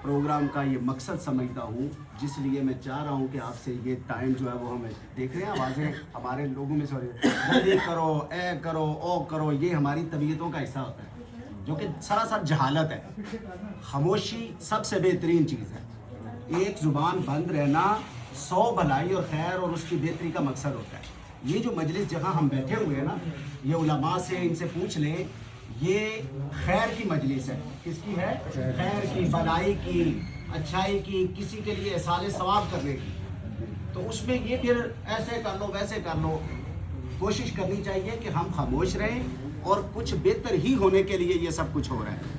Programme का ये मकसद समझता हूँ, जिस लिए मैं चाह रहा हूँ कि आपसे ये टाइम जो है वो हमें देख रहे हैं आवाज़ें हमारे लोगों में सॉरी जल्दी करो, ए करो, ओ करो, ये हमारी तबीयतों का हिस्सा होता है जो कि सरासर जहालत है। खामोशी सबसे बेहतरीन चीज़ है। एक ज़ुबान बंद रहना 100 भलाई और खैर और उसकी बेहतरी का मकसद होता है। ये जो मजलिस जहाँ हम बैठे हुए हैं ना, ये उलमा से इनसे पूछ लें, ये खैर की मजलिस है। किसकी है? खैर की, भलाई की, अच्छाई की, किसी के लिए एहसास सवाब करने की। तो उसमें ये फिर ऐसे कर लो वैसे कर लो, कोशिश करनी चाहिए कि हम खामोश रहें और कुछ बेहतर ही होने के लिए ये सब कुछ हो रहा है।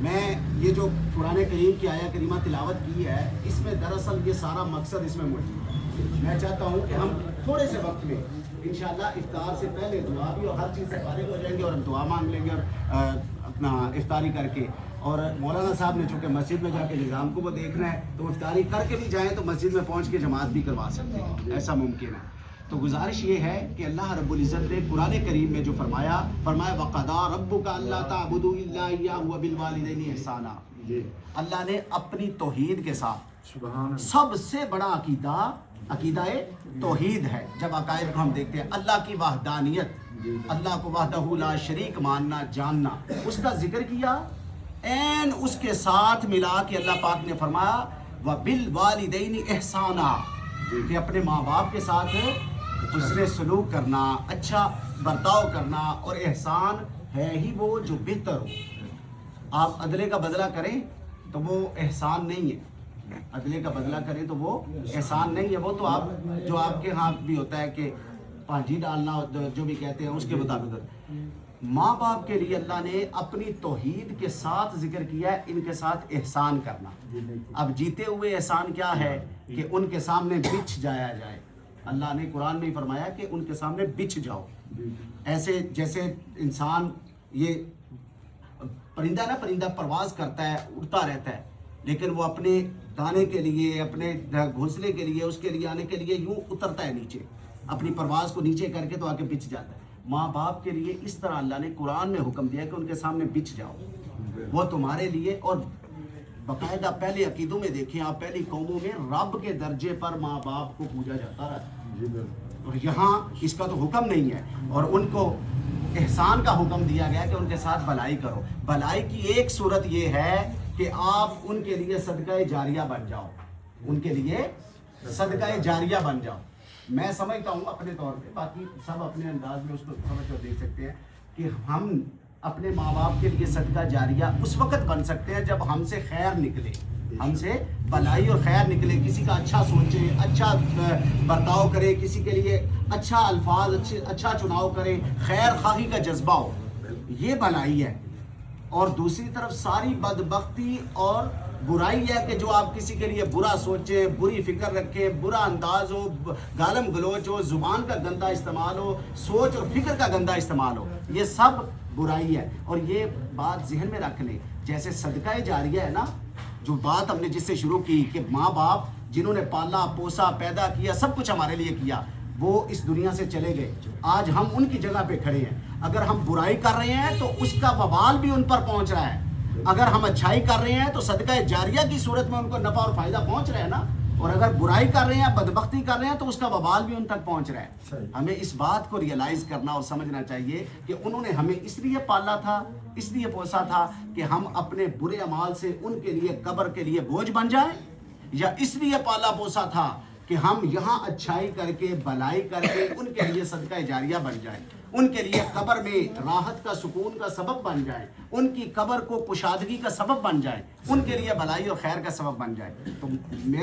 मैं ये जो कुरान करीम की आया करीमा तिलावत की है, इसमें दरअसल ये सारा मकसद इसमें मौजूद है। मैं चाहता हूँ कि हम थोड़े से वक्त में इंशाअल्लाह इफ्तार से पहले दुआ भी और हर चीज़ से फारिग हो जाएंगे और हम दुआ मांग लेंगे और अपना इफ्तारी करके। और मौलाना साहब ने चूँकि मस्जिद में जाके निज़ाम को वो देखना है, तो इफ्तारी करके भी जाएँ तो मस्जिद में पहुँच के जमात भी करवा सकते हैं, ऐसा मुमकिन है। तो गुजारिश ये है कि अल्लाह रब्बुल इज़्ज़त ने कुरान करीम में जो फरमाया वक़दा रब्बुका अल्ला ताबुदू इल्ला इय्याहु व बिल वालिदैनि इहसाना। अल्लाह ने अपनी तौहीद के साथ सबसे बड़ा अकीदा तौहीद है। जब अकायद को हम देखते हैं, अल्लाह की वहदानियत, अल्लाह को वहदहू ला शरीक मानना, जानना, उसका जिक्र किया। एन उसके साथ मिला कि अल्लाह पाक ने फरमाया व बिल वालिदैनि इहसाना, कि अपने माँ बाप के साथ उसने सलूक करना, अच्छा बर्ताव करना। और एहसान है ही वो जो बेहतर हो। आप अदले का बदला करें तो वो एहसान नहीं है, अदले का बदला करें तो वो एहसान नहीं है। वो तो आप जो आपके हाथ भी होता है कि पांजी डालना, जो भी कहते हैं उसके मुताबिक। माँ बाप के लिए अल्लाह ने अपनी तौहीद के साथ जिक्र किया है, इनके साथ एहसान करना। अब जीते हुए एहसान क्या है कि उनके सामने बिछ जाया जाए। अल्लाह ने कुरान में फरमाया कि उनके सामने बिछ जाओ। ऐसे जैसे इंसान, ये परिंदा ना, परिंदा परवाज़ करता है, उड़ता रहता है, लेकिन वो अपने दाने के लिए, अपने घोंसले के लिए, उसके लिए आने के लिए यूं उतरता है नीचे, अपनी परवाज़ को नीचे करके तो आके बिछ जाता है। माँ बाप के लिए इस तरह अल्लाह ने कुरान में हुक्म दिया कि उनके सामने बिछ जाओ, वो तुम्हारे लिए। और बाकायदा पहले अकीदों में देखें आप, पहली कौमों में रब के दर्जे पर माँ बाप को पूजा जाता रहा, और यहाँ इसका तो हुक्म नहीं है। और उनको एहसान का हुक्म दिया गया कि उनके साथ भलाई करो। भलाई की एक सूरत ये है कि आप उनके लिए सदका जारिया बन जाओ, उनके लिए सदका जारिया बन जाओ। मैं समझता हूँ अपने तौर पे, बाकी सब अपने अंदाज में उसको समझ और देख सकते हैं, कि हम अपने माँ बाप के लिए सदका जारिया उस वक़्त बन सकते हैं जब हमसे खैर निकले, हमसे भलाई और खैर निकले। किसी का अच्छा सोचें, अच्छा बर्ताव करें, किसी के लिए अच्छा अल्फाज, अच्छा चुनाव करें, खैर खाही का जज्बा हो, ये भलाई है। और दूसरी तरफ सारी बदबख्ती और बुराई है कि जो आप किसी के लिए बुरा सोचें, बुरी फिक्र रखें, बुरा अंदाज हो, गालम गलोच हो, ज़ुबान का गंदा इस्तेमाल हो, सोच और फिक्र का गंदा इस्तेमाल हो, ये सब बुराई है। और ये बात जहन में रख लें, जैसे सदका जारिया है ना, जो बात हमने जिससे शुरू की कि माँ बाप जिन्होंने पाला पोसा पैदा किया, सब कुछ हमारे लिए किया, वो इस दुनिया से चले गए। आज हम उनकी जगह पे खड़े हैं। अगर हम बुराई कर रहे हैं तो उसका वबाल भी उन पर पहुंच रहा है, अगर हम अच्छाई कर रहे हैं तो सदका जारिया की सूरत में उनको नफ़ा और फ़ायदा पहुंच रहा है ना। और अगर बुराई कर रहे हैं, बदबख्ती कर रहे हैं, तो उसका वबाल भी उन तक पहुंच रहा है। हमें इस बात को रियलाइज़ करना और समझना चाहिए कि उन्होंने हमें इसलिए पाला था, इसलिए पोसा था कि हम अपने बुरे अमाल से उनके लिए कब्र के लिए बोझ बन जाएं, या इसलिए पाला पोसा था कि हम यहाँ अच्छाई करके भलाई करके उनके लिए सदका जारिया बन जाए, उनके लिए कब्र में राहत का, सुकून का सबब बन जाए, उनकी कब्र को कुशादगी का सबब बन जाए, उनके लिए भलाई और खैर का सबब बन जाए। तो मेरा